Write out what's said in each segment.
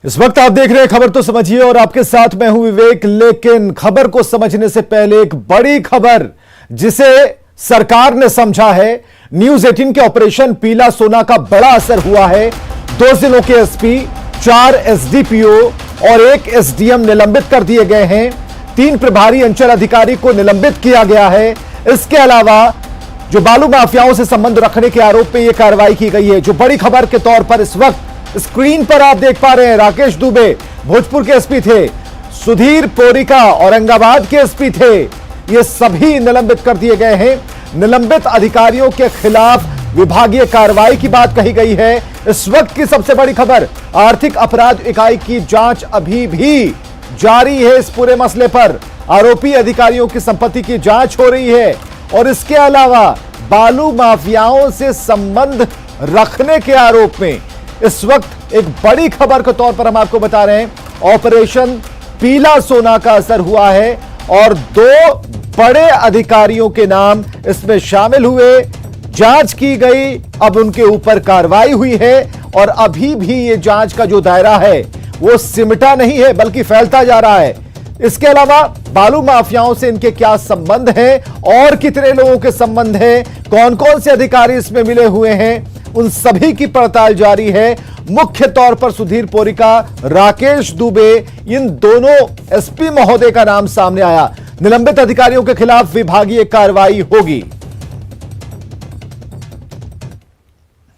इस वक्त आप देख रहे हैं खबर तो समझिए और आपके साथ मैं हूं विवेक। लेकिन खबर को समझने से पहले एक बड़ी खबर जिसे सरकार ने समझा है। न्यूज 18 के ऑपरेशन पीला सोना का बड़ा असर हुआ है। 2 जिलों के एसपी, 4 एसडीपीओ और 1 एसडीएम निलंबित कर दिए गए हैं। 3 प्रभारी अंचल अधिकारी को निलंबित किया गया है। इसके अलावा जो बालू माफियाओं से संबंध रखने के आरोप में यह कार्रवाई की गई है। जो बड़ी खबर के तौर पर इस वक्त स्क्रीन पर आप देख पा रहे हैं, राकेश दुबे भोजपुर के एसपी थे, सुधीर पोरिका औरंगाबाद के एसपी थे, ये सभी निलंबित कर दिए गए हैं। निलंबित अधिकारियों के खिलाफ विभागीय कार्रवाई की बात कही गई है। इस वक्त की सबसे बड़ी खबर, आर्थिक अपराध इकाई की जांच अभी भी जारी है। इस पूरे मसले पर आरोपी अधिकारियों की संपत्ति की जांच हो रही है और इसके अलावा बालू माफियाओं से संबंध रखने के आरोप में इस वक्त एक बड़ी खबर के तौर पर हम आपको बता रहे हैं, ऑपरेशन पीला सोना का असर हुआ है और 2 बड़े अधिकारियों के नाम इसमें शामिल हुए। जांच की गई, अब उनके ऊपर कार्रवाई हुई है और अभी भी ये जांच का जो दायरा है वो सिमटा नहीं है बल्कि फैलता जा रहा है। इसके अलावा बालू माफियाओं से इनके क्या संबंध हैं और कितने लोगों के संबंध हैं, कौन कौन से अधिकारी इसमें मिले हुए हैं, उन सभी की पड़ताल जारी है। मुख्य तौर पर सुधीर पोरिका, राकेश दुबे, इन दोनों एसपी महोदय का नाम सामने आया। निलंबित अधिकारियों के खिलाफ विभागीय कार्रवाई होगी।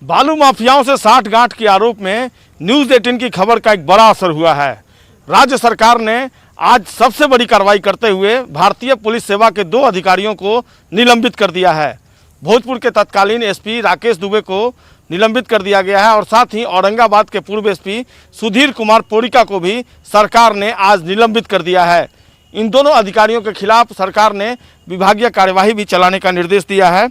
बालू माफियाओं से साठगांठ के आरोप में न्यूज 18 की खबर का एक बड़ा असर हुआ है। राज्य सरकार ने आज सबसे बड़ी कार्रवाई करते हुए भारतीय पुलिस सेवा के 2 अधिकारियों को निलंबित कर दिया है। भोजपुर के तत्कालीन एसपी राकेश दुबे को निलंबित कर दिया गया है और साथ ही औरंगाबाद के पूर्व एसपी सुधीर कुमार पोरिका को भी सरकार ने आज निलंबित कर दिया है। इन दोनों अधिकारियों के खिलाफ सरकार ने विभागीय कार्यवाही भी चलाने का निर्देश दिया है।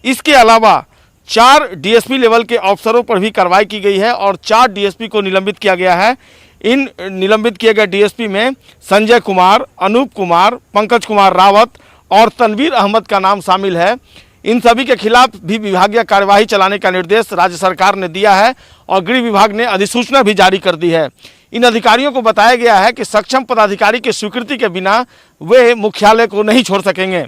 इसके अलावा 4 डीएसपी लेवल के अफसरों पर भी कार्रवाई की गई है और 4 डीएसपी को निलंबित किया गया है। इन निलंबित किए गए डीएसपी में संजय कुमार, अनूप कुमार, पंकज कुमार रावत और तनवीर अहमद का नाम शामिल है। इन सभी के खिलाफ भी विभागीय कार्यवाही चलाने का निर्देश राज्य सरकार ने दिया है और गृह विभाग ने अधिसूचना भी जारी कर दी है। इन अधिकारियों को बताया गया है कि सक्षम पदाधिकारी की स्वीकृति के बिना वे मुख्यालय को नहीं छोड़ सकेंगे।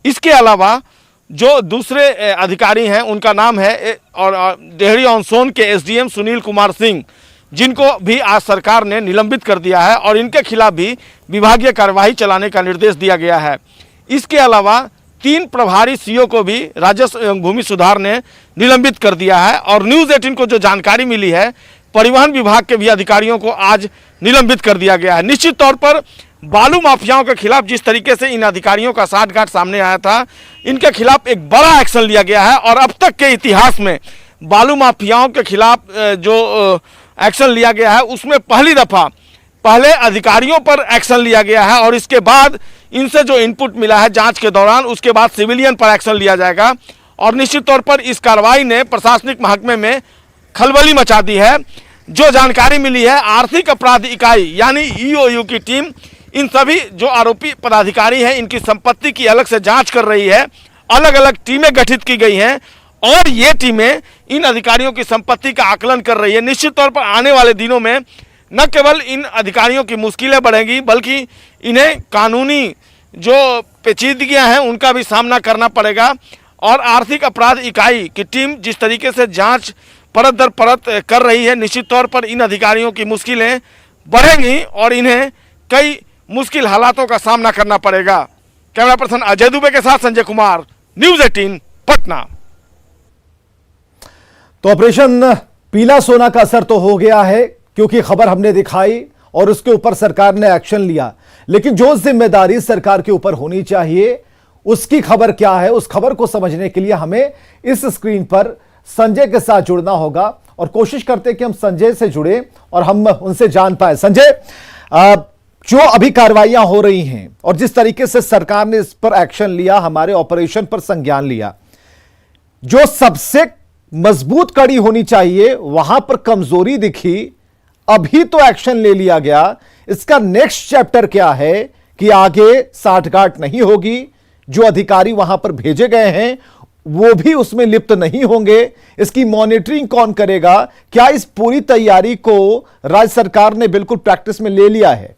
इसके अलावा जो दूसरे अधिकारी हैं उनका नाम है और डेहरी ऑन सोन के एसडीएम सुनील कुमार सिंह, जिनको भी आज सरकार ने निलंबित कर दिया है और इनके खिलाफ भी विभागीय कार्यवाही चलाने का निर्देश दिया गया है। इसके अलावा 3 प्रभारी सीओ को भी राजस्व एवं भूमि सुधार ने निलंबित कर दिया है और न्यूज 18 को जो जानकारी मिली है, परिवहन विभाग के भी अधिकारियों को आज निलंबित कर दिया गया है। निश्चित तौर पर बालू माफियाओं के खिलाफ जिस तरीके से इन अधिकारियों का साठगांठ सामने आया था, इनके खिलाफ एक बड़ा एक्शन लिया गया है और अब तक के इतिहास में बालू माफियाओं के खिलाफ जो एक्शन लिया गया है उसमें पहली दफ़ा पहले अधिकारियों पर एक्शन लिया गया है और इसके बाद इनसे जो इनपुट मिला है जांच के दौरान, उसके बाद सिविलियन पर एक्शन लिया जाएगा। और निश्चित तौर पर इस कार्रवाई ने प्रशासनिक महकमे में खलबली मचा दी है। जो जानकारी मिली है, आर्थिक अपराध इकाई यानी ईओयू की टीम इन सभी जो आरोपी पदाधिकारी हैं इनकी संपत्ति की अलग से जांच कर रही है। अलग अलग टीमें गठित की गई हैं और ये टीमें इन अधिकारियों की संपत्ति का आकलन कर रही है। निश्चित तौर पर आने वाले दिनों में न केवल इन अधिकारियों की मुश्किलें बढ़ेंगी बल्कि इन्हें कानूनी जो पेचीदगियां हैं उनका भी सामना करना पड़ेगा। और आर्थिक अपराध इकाई की टीम जिस तरीके से जांच परत दर परत कर रही है, निश्चित तौर पर इन अधिकारियों की मुश्किलें बढ़ेंगी और इन्हें कई मुश्किल हालातों का सामना करना पड़ेगा। कैमरा पर्सन अजय दुबे के साथ संजय कुमार, न्यूज 18 पटना। तो ऑपरेशन पीला सोना का असर तो हो गया है क्योंकि खबर हमने दिखाई और उसके ऊपर सरकार ने एक्शन लिया, लेकिन जो जिम्मेदारी सरकार के ऊपर होनी चाहिए उसकी खबर क्या है, उस खबर को समझने के लिए हमें इस स्क्रीन पर संजय के साथ जुड़ना होगा और कोशिश करते हैं कि हम संजय से जुड़े और हम उनसे जान पाए। संजय, जो अभी कार्रवाइयां हो रही हैं और जिस तरीके से सरकार ने इस पर एक्शन लिया, हमारे ऑपरेशन पर संज्ञान लिया, जो सबसे मजबूत कड़ी होनी चाहिए वहां पर कमजोरी दिखी, अभी तो एक्शन ले लिया गया, इसका नेक्स्ट चैप्टर क्या है कि आगे साठगांठ नहीं होगी, जो अधिकारी वहां पर भेजे गए हैं वो भी उसमें लिप्त नहीं होंगे? इसकी मॉनिटरिंग कौन करेगा? क्या इस पूरी तैयारी को राज्य सरकार ने बिल्कुल प्रैक्टिस में ले लिया है?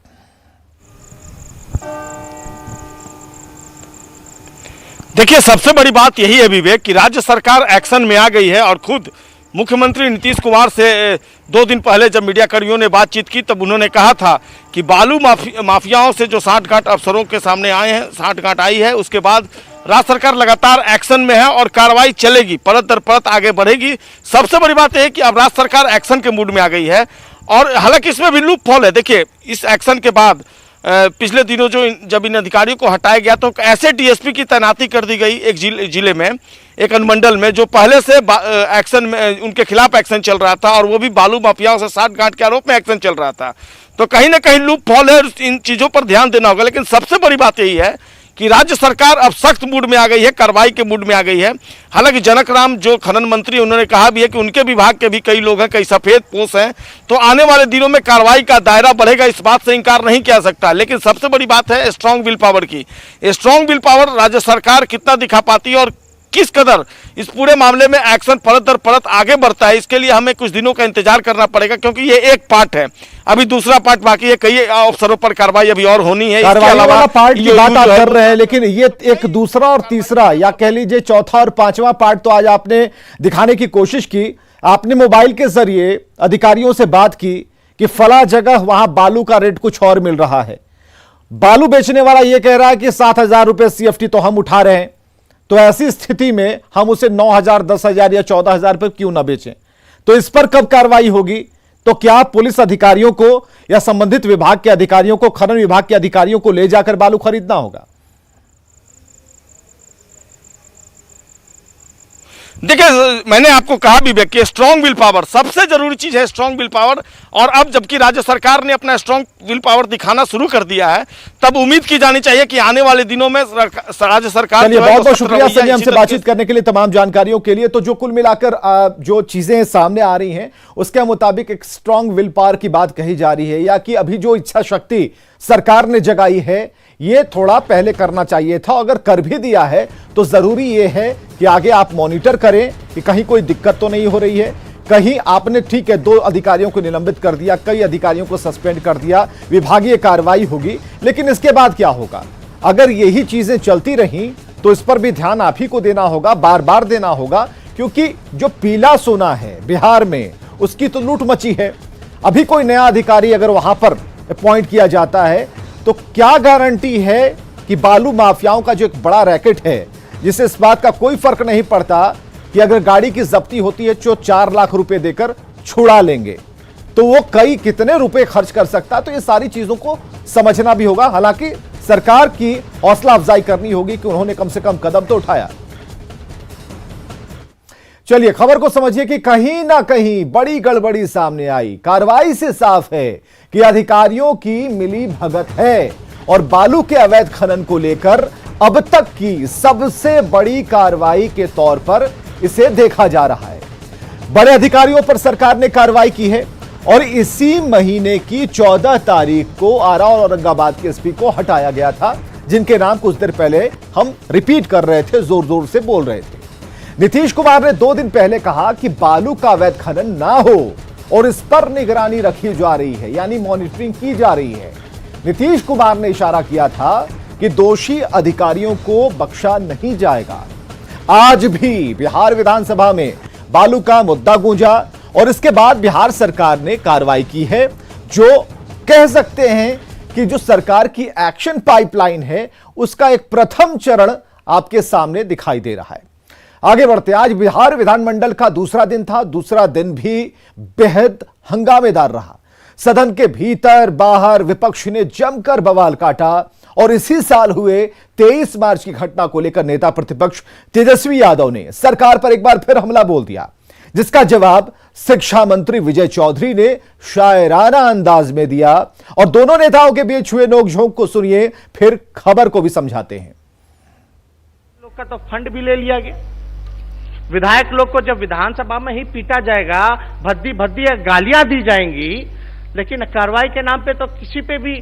देखिए, सबसे बड़ी बात यही है विवेक कि राज्य सरकार एक्शन में आ गई है और खुद मुख्यमंत्री नीतीश कुमार से 2 दिन पहले जब मीडिया कर्मियों ने बातचीत की तब उन्होंने कहा था कि बालू माफियाओं से जो साठगांठ अफसरों के सामने आए हैं, साठगांठ आई है, उसके बाद राज्य सरकार लगातार एक्शन में है और कार्रवाई चलेगी, परत दर परत आगे बढ़ेगी। सबसे बड़ी बात यह है कि अब राज्य सरकार एक्शन के मूड में आ गई है और हालांकि इसमें भी लूप होल है। देखिए, इस एक्शन के बाद पिछले दिनों जब इन अधिकारियों को हटाया गया तो ऐसे डीएसपी की तैनाती कर दी गई एक जिले में, एक अनुमंडल में, जो पहले से एक्शन में उनके खिलाफ एक्शन चल रहा था और वो भी बालू माफियाओं से साठगांठ के आरोप में एक्शन चल रहा था। तो कहीं ना कहीं लूप होल है, इन चीज़ों पर ध्यान देना होगा। लेकिन सबसे बड़ी बात यही है कि राज्य सरकार अब सख्त मूड में आ गई है, कार्रवाई के मूड में आ गई है। हालांकि जनक राम जो खनन मंत्री, उन्होंने कहा भी है कि उनके विभाग के भी कई लोग हैं, कई सफेद पोश हैं, तो आने वाले दिनों में कार्रवाई का दायरा बढ़ेगा, इस बात से इंकार नहीं किया सकता। लेकिन सबसे बड़ी बात है स्ट्रांग विल पावर की। स्ट्रांग विल पावर राज्य सरकार कितना दिखा पाती है और किस कदर इस पूरे मामले में एक्शन परत दर परत आगे बढ़ता है, इसके लिए हमें कुछ दिनों का इंतजार करना पड़ेगा, क्योंकि ये एक पार्ट है, अभी दूसरा पार्ट बाकी है। कई अफसरों पर कार्रवाई अभी और होनी है। कार्रवाई वाला पार्ट की बात आप कर रहे हैं, लेकिन ये एक दूसरा और तीसरा या कह लीजिए चौथा और पांचवा पार्ट तो आज आपने दिखाने की कोशिश की। आपने मोबाइल के जरिए अधिकारियों से बात की कि फला जगह वहां बालू का रेट कुछ और मिल रहा है। बालू बेचने वाला यह कह रहा है कि 7,000 रुपए CFT तो हम उठा रहे हैं, तो ऐसी स्थिति में हम उसे 9,000, 10,000 या 14,000 पर क्यों ना बेचें? तो इस पर कब कार्रवाई होगी? तो क्या पुलिस अधिकारियों को या संबंधित विभाग के अधिकारियों को, खनन विभाग के अधिकारियों को ले जाकर बालू खरीदना होगा? देखिए, मैंने आपको कहा भी कि स्ट्रांग विल पावर सबसे जरूरी चीज है, स्ट्रांग विल पावर। और अब जबकि राज्य सरकार ने अपना स्ट्रांग विल पावर दिखाना शुरू कर दिया है, तब उम्मीद की जानी चाहिए कि आने वाले दिनों में राज्य सरकार। चलिए, बहुत बहुत शुक्रिया संजय हमसे बातचीत करने के लिए, तमाम जानकारियों के लिए। तो जो कुल मिलाकर जो चीजें सामने आ रही हैं उसके मुताबिक एक स्ट्रांग विल पावर की बात कही जा रही है, या कि अभी जो इच्छा शक्ति सरकार ने जगाई है ये थोड़ा पहले करना चाहिए था। अगर कर भी दिया है तो जरूरी ये है कि आगे आप मॉनिटर करें कि कहीं कोई दिक्कत तो नहीं हो रही है। कहीं आपने, ठीक है, 2 अधिकारियों को निलंबित कर दिया, कई अधिकारियों को सस्पेंड कर दिया, विभागीय कार्रवाई होगी, लेकिन इसके बाद क्या होगा? अगर यही चीजें चलती रहीं तो इस पर भी ध्यान आप ही को देना होगा, बार बार देना होगा, क्योंकि जो पीला सोना है बिहार में उसकी तो लूट मची है। अभी कोई नया अधिकारी अगर वहां पर अपॉइंट किया जाता है तो क्या गारंटी है कि बालू माफियाओं का जो एक बड़ा रैकेट है, जिससे इस बात का कोई फर्क नहीं पड़ता कि अगर गाड़ी की जब्ती होती है जो 4 लाख रुपए देकर छुड़ा लेंगे तो वो कई कितने रुपए खर्च कर सकता है। तो ये सारी चीजों को समझना भी होगा। हालांकि सरकार की हौसला अफजाई करनी होगी कि उन्होंने कम से कम कदम तो उठाया। चलिए, खबर को समझिए कि कहीं ना कहीं बड़ी गड़बड़ी सामने आई। कार्रवाई से साफ है कि अधिकारियों की मिली भगत है और बालू के अवैध खनन को लेकर अब तक की सबसे बड़ी कार्रवाई के तौर पर इसे देखा जा रहा है। बड़े अधिकारियों पर सरकार ने कार्रवाई की है और इसी महीने की 14 तारीख को आरा और औरंगाबाद के एसपी को हटाया गया था, जिनके नाम कुछ देर पहले हम रिपीट कर रहे थे, जोर जोर से बोल रहे थे। नीतीश कुमार ने 2 दिन पहले कहा कि बालू का अवैध खनन ना हो और इस पर निगरानी रखी जा रही है, यानी मॉनिटरिंग की जा रही है। नीतीश कुमार ने इशारा किया था कि दोषी अधिकारियों को बख्शा नहीं जाएगा। आज भी बिहार विधानसभा में बालू का मुद्दा गूंजा और इसके बाद बिहार सरकार ने कार्रवाई की है, जो कह सकते हैं कि जो सरकार की एक्शन पाइपलाइन है उसका एक प्रथम चरण आपके सामने दिखाई दे रहा है। आगे बढ़ते, आज बिहार विधानमंडल का दूसरा दिन था। दूसरा दिन भी बेहद हंगामेदार रहा। सदन के भीतर बाहर विपक्ष ने जमकर बवाल काटा और इसी साल हुए 23 मार्च की घटना को लेकर नेता प्रतिपक्ष तेजस्वी यादव ने सरकार पर एक बार फिर हमला बोल दिया, जिसका जवाब शिक्षा मंत्री विजय चौधरी ने शायराना अंदाज में दिया। और दोनों नेताओं के बीच हुए नोकझोंक को सुनिए, फिर खबर को भी समझाते हैं। लोग का तो फंड भी ले लिया गया। विधायक लोग को जब विधानसभा में ही पीटा जाएगा, भद्दी भद्दी गालियां दी जाएंगी, लेकिन कार्रवाई के नाम पे तो किसी पे भी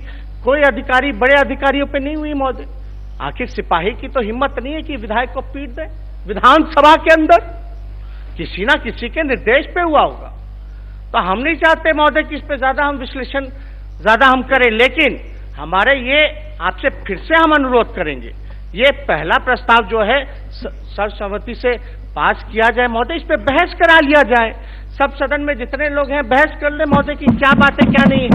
कोई अधिकारी, बड़े अधिकारियों पे नहीं हुई महोदय। आखिर सिपाही की तो हिम्मत नहीं है कि विधायक को पीट दे। विधानसभा के अंदर किसी ना किसी के निर्देश पे हुआ होगा। तो हम नहीं चाहते महोदय कि इस पे ज्यादा हम विश्लेषण ज्यादा हम करें, लेकिन हमारे ये आपसे फिर से हम अनुरोध करेंगे, ये पहला प्रस्ताव जो है सर्वसम्मति से पास किया जाए महोदय, इस पे बहस करा लिया जाए, सब सदन में जितने लोग हैं बहस कर ले महोदय कि क्या बात है क्या नहीं है।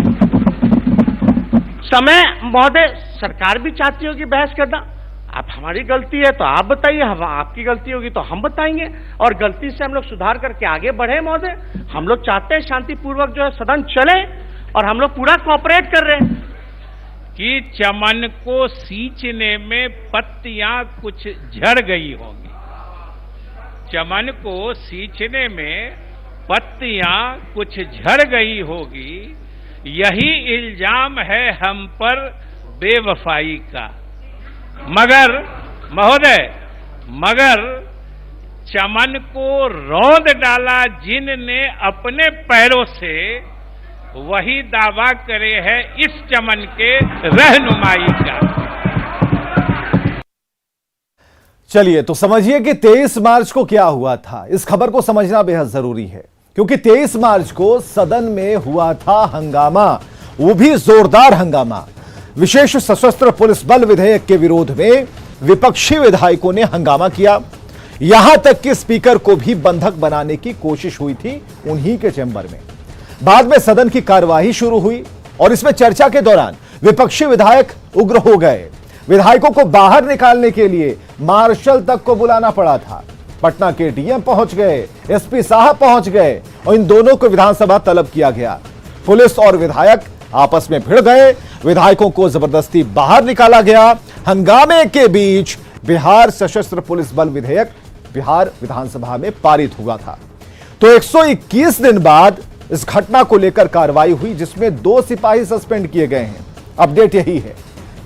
समय महोदय सरकार भी चाहती होगी बहस करना, आप हमारी गलती है तो आप बताइए, हम आपकी गलती होगी तो हम बताएंगे, और गलती से हम लोग सुधार करके आगे बढ़े महोदय। हम लोग चाहते हैं शांतिपूर्वक जो है सदन चले, और हम लोग पूरा कोऑपरेट कर रहे हैं कि चमन को सींचने में पत्तियां कुछ झड़ गई होंगी। चमन को सींचने में पत्तियां कुछ झड़ गई होगी, यही इल्जाम है हम पर बेवफाई का। मगर महोदय, मगर चमन को रौंद डाला जिनने अपने पैरों से, वही दावा करे है इस चमन के रहनुमाई का। चलिए तो समझिए कि 23 मार्च को क्या हुआ था। इस खबर को समझना बेहद जरूरी है, क्योंकि 23 मार्च को सदन में हुआ था हंगामा, वो भी जोरदार हंगामा। विशेष सशस्त्र पुलिस बल विधेयक के विरोध में विपक्षी विधायकों ने हंगामा किया, यहां तक कि स्पीकर को भी बंधक बनाने की कोशिश हुई थी उन्हीं के चैम्बर में। बाद में सदन की कार्यवाही शुरू हुई और इसमें चर्चा के दौरान विपक्षी विधायक उग्र हो गए। विधायकों को बाहर निकालने के लिए मार्शल तक को बुलाना पड़ा था। पटना के डीएम पहुंच गए, एसपी साहब पहुंच गए और इन दोनों को विधानसभा तलब किया गया। पुलिस और विधायक आपस में भिड़ गए, विधायकों को जबरदस्ती बाहर निकाला गया। हंगामे के बीच बिहार सशस्त्र पुलिस बल विधेयक बिहार विधानसभा में पारित हुआ था। तो 121 दिन बाद इस घटना को लेकर कार्रवाई हुई, जिसमें 2 सिपाही सस्पेंड किए गए हैं। अपडेट यही है,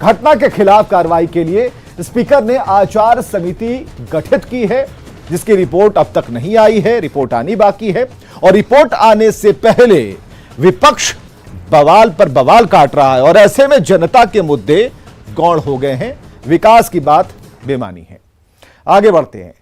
घटना के खिलाफ कार्रवाई के लिए स्पीकर ने आचार समिति गठित की है, जिसकी रिपोर्ट अब तक नहीं आई है, रिपोर्ट आनी बाकी है। और रिपोर्ट आने से पहले विपक्ष बवाल पर बवाल काट रहा है और ऐसे में जनता के मुद्दे गौण हो गए हैं, विकास की बात बेमानी है। आगे बढ़ते हैं।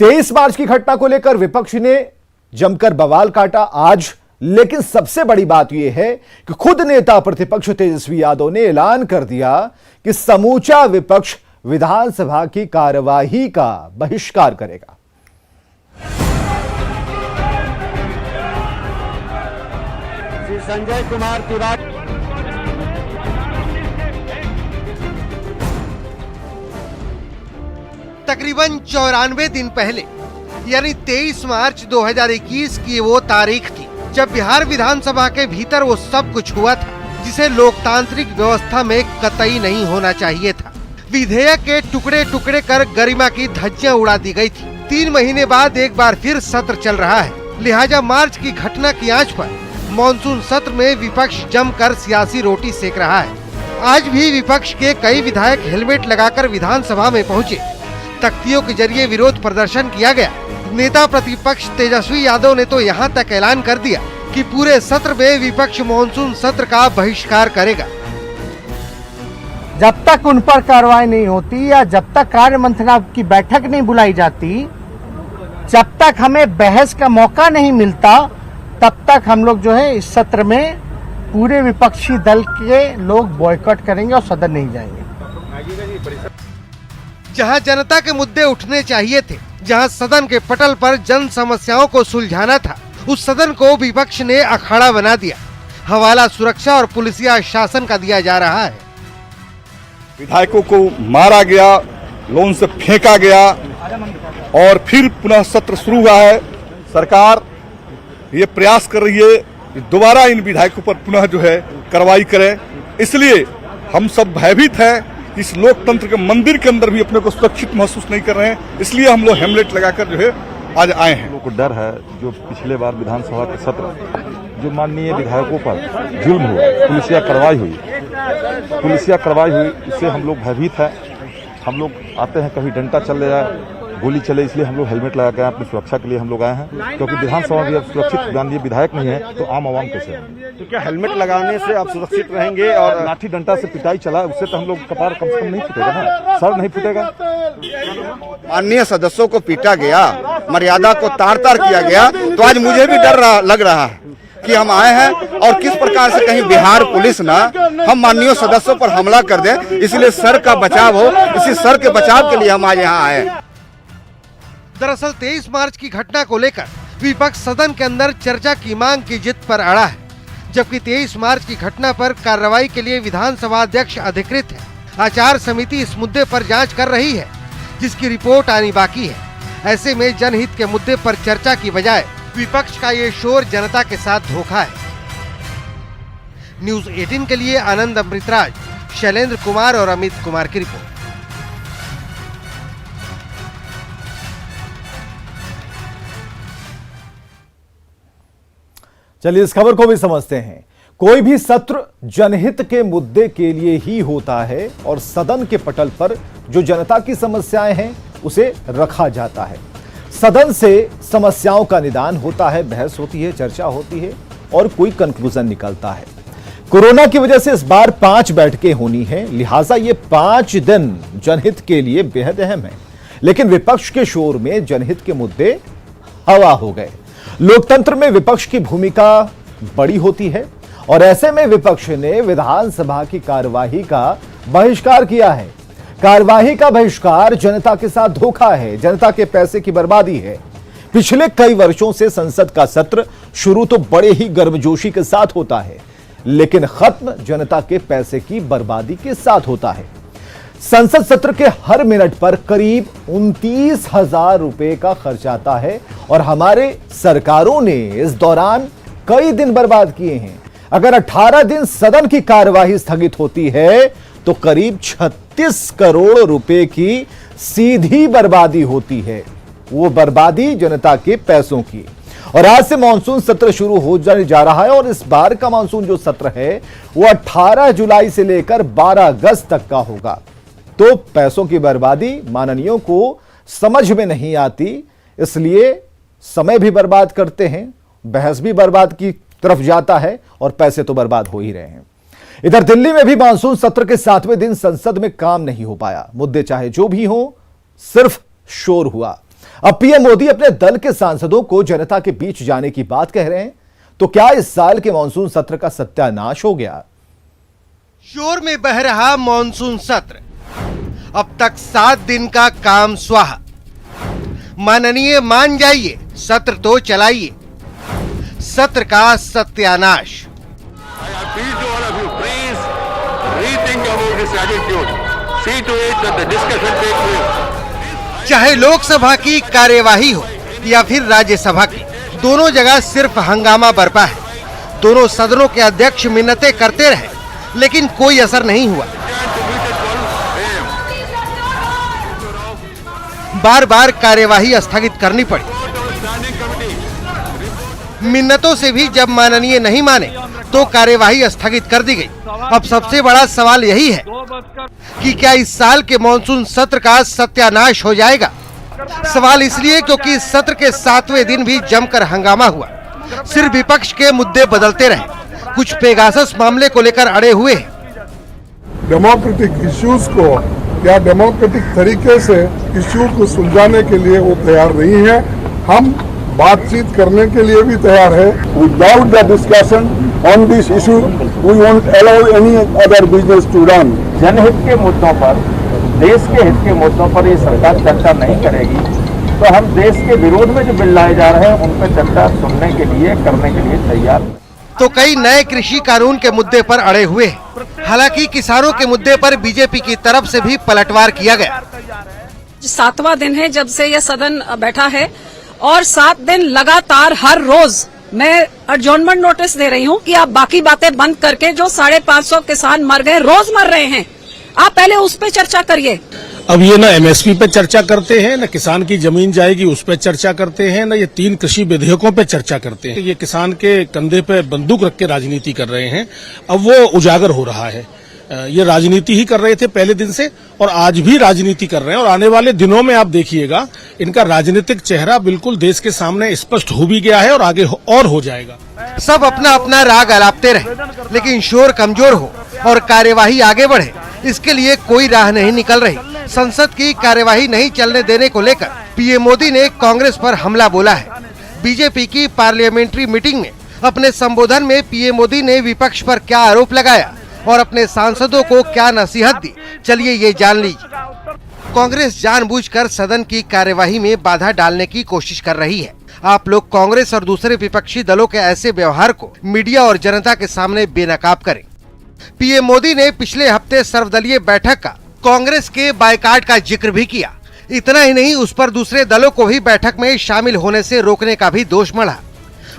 23 मार्च की घटना को लेकर विपक्ष ने जमकर बवाल काटा आज, लेकिन सबसे बड़ी बात यह है कि खुद नेता प्रतिपक्ष तेजस्वी यादव ने ऐलान कर दिया कि समूचा विपक्ष विधानसभा की कार्यवाही का बहिष्कार करेगा। श्री संजय कुमार तिवारी तकरीबन 94 दिन पहले यानी 23 मार्च 2021 की वो तारीख थी जब बिहार विधानसभा के भीतर वो सब कुछ हुआ था जिसे लोकतांत्रिक व्यवस्था में कतई नहीं होना चाहिए था। विधेयक के टुकड़े टुकड़े कर गरिमा की धज्जियां उड़ा दी गई थी। 3 महीने बाद एक बार फिर सत्र चल रहा है, लिहाजा मार्च की घटना की आंच पर मॉनसून सत्र में विपक्ष जमकर सियासी रोटी सेक रहा है। आज भी विपक्ष के कई विधायक हेलमेट लगाकर विधानसभा में पहुंचे। तख्तियों के जरिए विरोध प्रदर्शन किया गया। नेता प्रतिपक्ष तेजस्वी यादव ने तो यहां तक ऐलान कर दिया कि पूरे सत्र में विपक्ष मॉनसून सत्र का बहिष्कार करेगा। जब तक उन पर कार्रवाई नहीं होती या जब तक कार्य मंत्रणा की बैठक नहीं बुलाई जाती, जब तक हमें बहस का मौका नहीं मिलता, तब तक हम लोग जो है इस सत्र में पूरे विपक्षी दल के लोग बॉयकॉट करेंगे और सदन नहीं जाएंगे। जहां जनता के मुद्दे उठने चाहिए थे, जहां सदन के पटल पर जन समस्याओं को सुलझाना था, उस सदन को विपक्ष ने अखाड़ा बना दिया। हवाला सुरक्षा और पुलिसिया शासन का दिया जा रहा है। विधायकों को मारा गया, लोन से फेंका गया और फिर पुनः सत्र शुरू हुआ है। सरकार ये प्रयास कर रही है कि दोबारा इन विधायकों पर पुनः जो है कार्रवाई करे। इसलिए हम सब भयभीत हैं। इस लोकतंत्र के मंदिर के अंदर भी अपने को सुरक्षित महसूस नहीं कर रहे हैं, इसलिए हम लोग हेमलेट लगाकर जो है आज आए हैं। लोगों को डर है जो पिछले बार विधानसभा के सत्र जो माननीय विधायकों पर जुल्म हुआ, पुलिसिया कार्रवाई हुई, इससे हम लोग भयभीत हैं। हम लोग आते हैं कभी डंडा चल जाए, गोली चले, इसलिए हम लोग हेलमेट लगा के आए, अपनी सुरक्षा के लिए हम लोग आए हैं, क्योंकि विधानसभा भी अब सुरक्षित माननीय विधायक नहीं है तो आम आवाम कैसे है? तो क्या हेलमेट लगाने से आप सुरक्षित रहेंगे? और लाठी डंडा से पिटाई चला, उससे तो हम लोग कपार कम से कम नहीं फूटेगा ना, सर नहीं फूटेगा। माननीय सदस्यों को पीटा गया, मर्यादा को तार तार किया गया, तो आज मुझे भी डर लग रहा है कि हम आए हैं और किस प्रकार से कहीं बिहार पुलिस ना हम माननीय सदस्यों पर हमला कर दे, इसलिए सर का बचाव हो, इसी सर के बचाव के लिए हम आज यहाँ आए। दरअसल 23 मार्च की घटना को लेकर विपक्ष सदन के अंदर चर्चा की मांग की जिद पर अड़ा है, जबकि 23 मार्च की घटना पर कार्रवाई के लिए विधानसभा अध्यक्ष अधिकृत है। आचार समिति इस मुद्दे पर जांच कर रही है, जिसकी रिपोर्ट आनी बाकी है। ऐसे में जनहित के मुद्दे पर चर्चा की बजाय विपक्ष का ये शोर जनता के साथ धोखा है। न्यूज़ 18 के लिए आनंद अमृतराज, शैलेंद्र कुमार और अमित कुमार की रिपोर्ट। चलिए इस खबर को भी समझते हैं। कोई भी सत्र जनहित के मुद्दे के लिए ही होता है और सदन के पटल पर जो जनता की समस्याएं हैं उसे रखा जाता है। सदन से समस्याओं का निदान होता है, बहस होती है, चर्चा होती है और कोई कंक्लूजन निकलता है। कोरोना की वजह से इस बार 5 बैठकें होनी है, लिहाजा ये 5 दिन जनहित के लिए बेहद अहम है। लेकिन विपक्ष के शोर में जनहित के मुद्दे हवा हो गए। लोकतंत्र में विपक्ष की भूमिका बड़ी होती है और ऐसे में विपक्ष ने विधानसभा की कार्यवाही का बहिष्कार किया है। कार्यवाही का बहिष्कार जनता के साथ धोखा है, जनता के पैसे की बर्बादी है। पिछले कई वर्षों से संसद का सत्र शुरू तो बड़े ही गर्मजोशी के साथ होता है, लेकिन खत्म जनता के पैसे की बर्बादी के साथ होता है। संसद सत्र के हर मिनट पर करीब 29,000 रुपए का खर्च आता है और हमारे सरकारों ने इस दौरान कई दिन बर्बाद किए हैं। अगर 18 दिन सदन की कार्यवाही स्थगित होती है तो करीब 36 करोड़ रुपए की सीधी बर्बादी होती है, वो बर्बादी जनता के पैसों की। और आज से मानसून सत्र शुरू हो जाने जा रहा है और इस बार का मानसून जो सत्र है वो 18 जुलाई से लेकर 12 अगस्त तक का होगा। तो पैसों की बर्बादी माननीयों को समझ में नहीं आती, इसलिए समय भी बर्बाद करते हैं, बहस भी बर्बाद की तरफ जाता है और पैसे तो बर्बाद हो ही रहे हैं। इधर दिल्ली में भी मानसून सत्र के 7वें दिन संसद में काम नहीं हो पाया। मुद्दे चाहे जो भी हो, सिर्फ शोर हुआ। अब पीएम मोदी अपने दल के सांसदों को जनता के बीच जाने की बात कह रहे हैं, तो क्या इस साल के मानसून सत्र का सत्यानाश हो गया? शोर में बह रहा मानसून सत्र, अब तक 7 दिन का काम स्वाहा। माननीय मान जाइए, सत्र तो चलाइए। सत्र का सत्यानाश। चाहे लोकसभा की कार्यवाही हो या फिर राज्यसभा की, दोनों जगह सिर्फ हंगामा बरपा है। दोनों सदनों के अध्यक्ष मिन्नतें करते रहे, लेकिन कोई असर नहीं हुआ। बार बार कार्यवाही स्थगित करनी पड़ी। मिन्नतों से भी जब माननीय नहीं माने तो कार्यवाही स्थगित कर दी गई। अब सबसे बड़ा सवाल यही है कि क्या इस साल के मानसून सत्र का सत्यानाश हो जाएगा। सवाल इसलिए क्योंकि इस सत्र के 7वें दिन भी जमकर हंगामा हुआ। सिर्फ विपक्ष के मुद्दे बदलते रहे, कुछ पेगासस मामले को लेकर अड़े हुए हैं। डेमोक्रेटिक इश्यूज को या डेमोक्रेटिक तरीके से इश्यू को सुलझाने के लिए वो तैयार नहीं है। हम बातचीत करने के लिए भी तैयार है। Without the discussion on this issue we won't allow any other business to run. जनहित के मुद्दों पर, देश के हित के मुद्दों पर ये सरकार चर्चा नहीं करेगी तो हम देश के विरोध में जो बिल लाए जा रहे हैं उन पर चर्चा सुनने के लिए, करने के लिए तैयार। तो कई नए कृषि कानून के मुद्दे पर अड़े हुए हैं। हालांकि किसानों के मुद्दे पर बीजेपी की तरफ से भी पलटवार किया गया। 7वां दिन है जब से यह सदन बैठा है और 7 दिन लगातार हर रोज मैं एडजॉर्नमेंट नोटिस दे रही हूँ कि आप बाकी बातें बंद करके जो 550 किसान मर गए, रोज मर रहे हैं, आप पहले उस पर चर्चा करिए। अब ये ना एमएसपी पे चर्चा करते हैं, न किसान की जमीन जाएगी उस पर चर्चा करते हैं, न ये 3 कृषि विधेयकों पे चर्चा करते हैं। ये किसान के कंधे पे बंदूक रख के राजनीति कर रहे हैं। अब वो उजागर हो रहा है ये राजनीति ही कर रहे थे पहले दिन से और आज भी राजनीति कर रहे हैं और आने वाले दिनों में आप देखिएगा इनका राजनीतिक चेहरा बिल्कुल देश के सामने स्पष्ट हो भी गया है और आगे और हो जाएगा। सब अपना अपना राग अलापते रहे, लेकिन शोर कमजोर हो और कार्यवाही आगे बढ़े, इसके लिए कोई राह नहीं निकल रही। संसद की कार्यवाही नहीं चलने देने को लेकर पीएम मोदी ने कांग्रेस पर हमला बोला है। बीजेपी की पार्लियामेंट्री मीटिंग में अपने संबोधन में पीएम मोदी ने विपक्ष पर क्या आरोप लगाया और अपने सांसदों को क्या नसीहत दी, चलिए ये जान लीजिए। कांग्रेस जानबूझकर सदन की कार्यवाही में बाधा डालने की कोशिश कर रही है। आप लोग कांग्रेस और दूसरे विपक्षी दलों के ऐसे व्यवहार को मीडिया और जनता के सामने बेनकाब करें। पीएम मोदी ने पिछले हफ्ते सर्वदलीय बैठक का कांग्रेस के बायकॉट का जिक्र भी किया। इतना ही नहीं, उस पर दूसरे दलों को भी बैठक में शामिल होने से रोकने का भी दोष मढ़ा।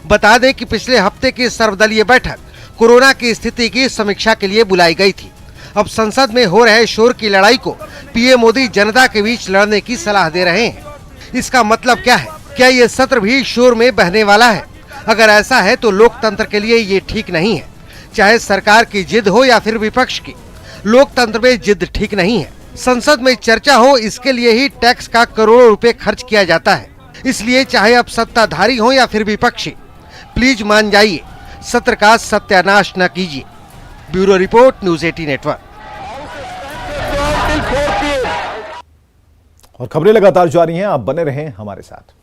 बता दें कि पिछले हफ्ते की सर्वदलीय बैठक कोरोना की स्थिति की समीक्षा के लिए बुलाई गई थी। अब संसद में हो रहे शोर की लड़ाई को पीएम मोदी जनता के बीच लड़ने की सलाह दे रहे हैं। इसका मतलब क्या है? क्या ये सत्र भी शोर में बहने वाला है? अगर ऐसा है तो लोकतंत्र के लिए ये ठीक नहीं है। चाहे सरकार की जिद हो या फिर विपक्ष की, लोकतंत्र में जिद ठीक नहीं है। संसद में चर्चा हो, इसके लिए ही टैक्स का करोड़ों रुपए खर्च किया जाता है। इसलिए चाहे अब सत्ताधारी हो या फिर विपक्षी, प्लीज मान जाइए, सत्र का सत्यानाश न कीजिए। Bureau report, news 18 network. और खबरें लगातार जारी हैं, आप बने रहें हमारे साथ।